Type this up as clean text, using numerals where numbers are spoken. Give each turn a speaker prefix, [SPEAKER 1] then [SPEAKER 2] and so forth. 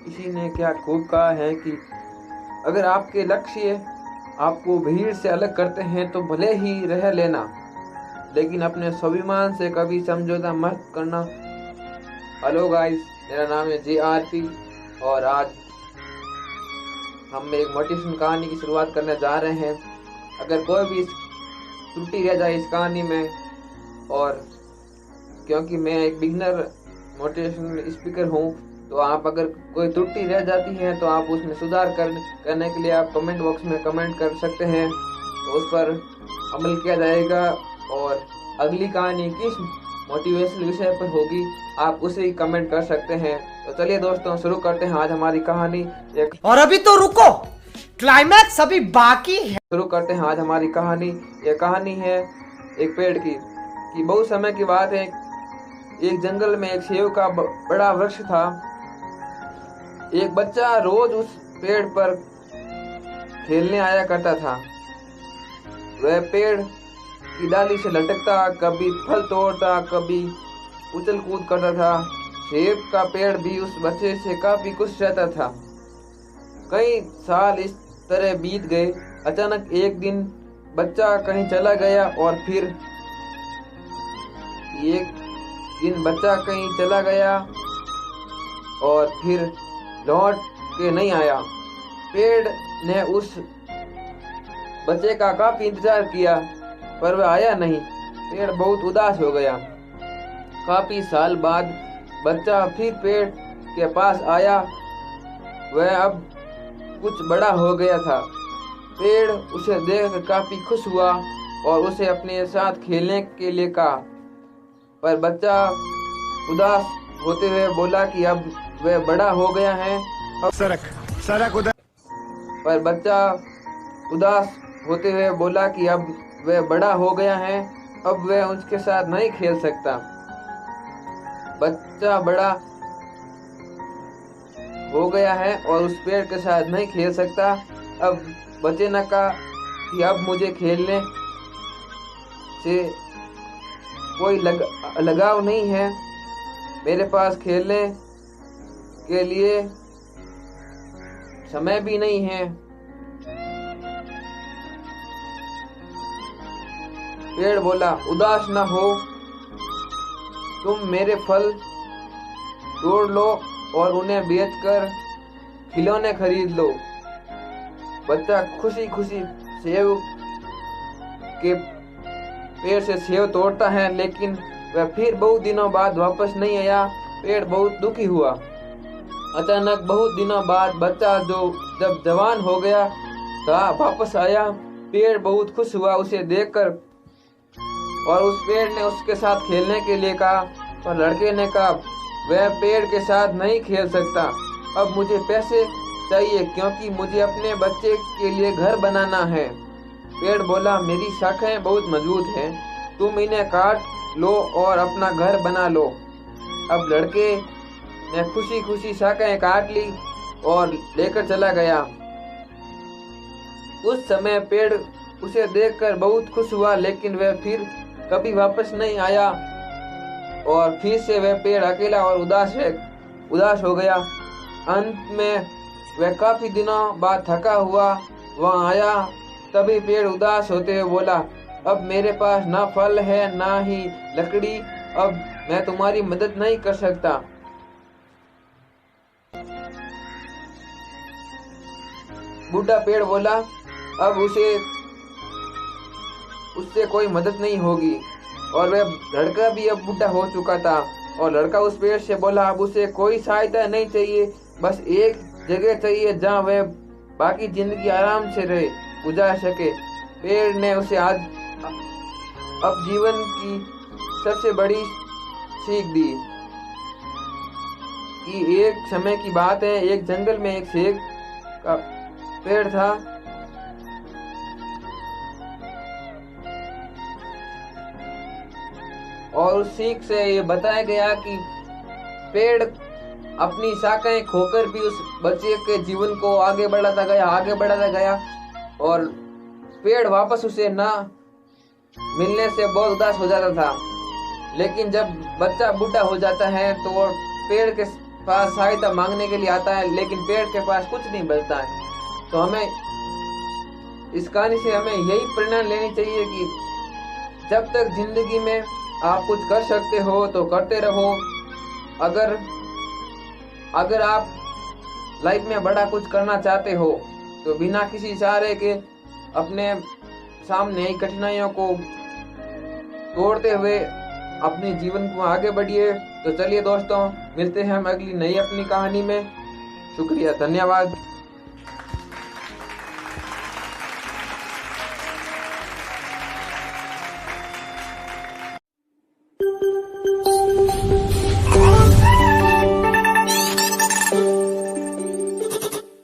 [SPEAKER 1] किसी ने क्या खूब कहा है कि अगर आपके लक्ष्य आपको भीड़ से अलग करते हैं तो भले ही रह लेना, लेकिन अपने स्वाभिमान से कभी समझौता मत करना। हेलो गाइस, मेरा नाम है JRP और आज हम एक मोटिवेशन कहानी की शुरुआत करने जा रहे हैं। अगर कोई भी त्रुटि रह जाए इस कहानी में, और क्योंकि मैं एक बिगिनर मोटिवेशन स्पीकर हूँ, तो आप अगर कोई त्रुटि रह जाती है तो आप उसमें सुधार करने के लिए आप कमेंट बॉक्स में कमेंट कर सकते हैं, तो उस पर अमल किया जाएगा। और अगली कहानी किस मोटिवेशनल विषय पर होगी आप उसे ही कमेंट कर सकते हैं। तो चलिए दोस्तों, शुरू करते हैं आज हमारी कहानी।
[SPEAKER 2] और अभी तो रुको, क्लाइमैक्स अभी बाकी है।
[SPEAKER 1] शुरू करते हैं आज हमारी कहानी। यह कहानी है एक पेड़ की। बहुत समय की बात है, एक जंगल में एक सेब का बड़ा वृक्ष था। एक बच्चा रोज उस पेड़ पर खेलने आया करता था। वह पेड़ की डाली से लटकता, कभी फल तोड़ता, कभी उछल कूद करता था। सेब का पेड़ भी उस बच्चे से काफी खुश रहता था। कई साल इस तरह बीत गए। अचानक एक दिन बच्चा कहीं चला गया और फिर लौट के नहीं आया। पेड़ ने उस बच्चे का काफी इंतजार किया, पर वह आया नहीं। पेड़ बहुत उदास हो गया। काफी साल बाद बच्चा फिर पेड़ के पास आया। वह अब कुछ बड़ा हो गया था। पेड़ उसे देखकर काफी खुश हुआ और उसे अपने साथ खेलने के लिए कहा, पर बच्चा उदास होते हुए बोला कि अब वह बड़ा हो गया है। पर बच्चा उदास होते हुए बोला कि अब वह बड़ा हो गया है, अब वह उसके साथ नहीं खेल सकता। बच्चा बड़ा हो गया है और उस पेड़ के साथ नहीं खेल सकता। अब बच्चे ने कहा कि अब मुझे खेलने से कोई लगाव नहीं है, मेरे पास खेलने के लिए समय भी नहीं है। पेड़ बोला, उदास न हो, तुम मेरे फल तोड़ लो और उन्हें बेचकर खिलौने खरीद लो। बच्चा खुशी खुशी सेब के पेड़ से सेब तोड़ता है, लेकिन वह फिर बहुत दिनों बाद वापस नहीं आया। पेड़ बहुत दुखी हुआ। अचानक बहुत दिनों बाद बच्चा जब जवान हो गया था वापस आया। पेड़ बहुत खुश हुआ उसे देखकर और उस पेड़ ने उसके साथ खेलने के लिए कहा, पर लड़के ने कहा वह पेड़ के साथ नहीं खेल सकता। अब मुझे पैसे चाहिए क्योंकि मुझे अपने बच्चे के लिए घर बनाना है। पेड़ बोला, मेरी शाखाएं बहुत मजबूत हैं, तुम इन्हें काट लो और अपना घर बना लो। अब लड़के ने खुशी खुशी शाखाएं काट ली और लेकर चला गया। उस समय पेड़ उसे देखकर बहुत खुश हुआ, लेकिन वह फिर कभी वापस नहीं आया और फिर से वह पेड़ अकेला और उदास हो गया। अंत में वह काफी दिनों बाद थका हुआ वहां आया। तभी पेड़ उदास होते हुए बोला, अब मेरे पास ना फल है ना ही लकड़ी, अब मैं तुम्हारी मदद नहीं कर सकता। बूढ़ा पेड़ बोला, अब उससे कोई मदद नहीं होगी। और वह लड़का भी अब बूढ़ा हो चुका था और लड़का उस पेड़ से बोला, अब उसे कोई सहायता नहीं चाहिए, बस एक जगह चाहिए जहाँ वह बाकी जिंदगी आराम से गुजार सके। पेड़ ने उसे अब जीवन की सबसे बड़ी सीख दी कि एक समय की बात है, एक जंगल में एक सेब का पेड़ था। और उस सीख से ये बताया गया कि पेड़ अपनी शाखाएं खोकर भी उस बच्चे के जीवन को आगे बढ़ाता गया और पेड़ वापस उसे ना मिलने से बहुत उदास हो जाता था। लेकिन जब बच्चा बूढ़ा हो जाता है तो वो पेड़ के पास सहायता मांगने के लिए आता है, लेकिन पेड़ के पास कुछ नहीं बचता है। तो हमें इस कहानी से हमें यही प्रेरणा लेनी चाहिए कि जब तक जिंदगी में आप कुछ कर सकते हो तो करते रहो। अगर आप लाइफ में बड़ा कुछ करना चाहते हो तो बिना किसी सहारे के अपने सामने आई कठिनाइयों को तोड़ते हुए अपने जीवन को आगे बढ़िए। तो चलिए दोस्तों, मिलते हैं हम अगली नई अपनी कहानी में। शुक्रिया, धन्यवाद।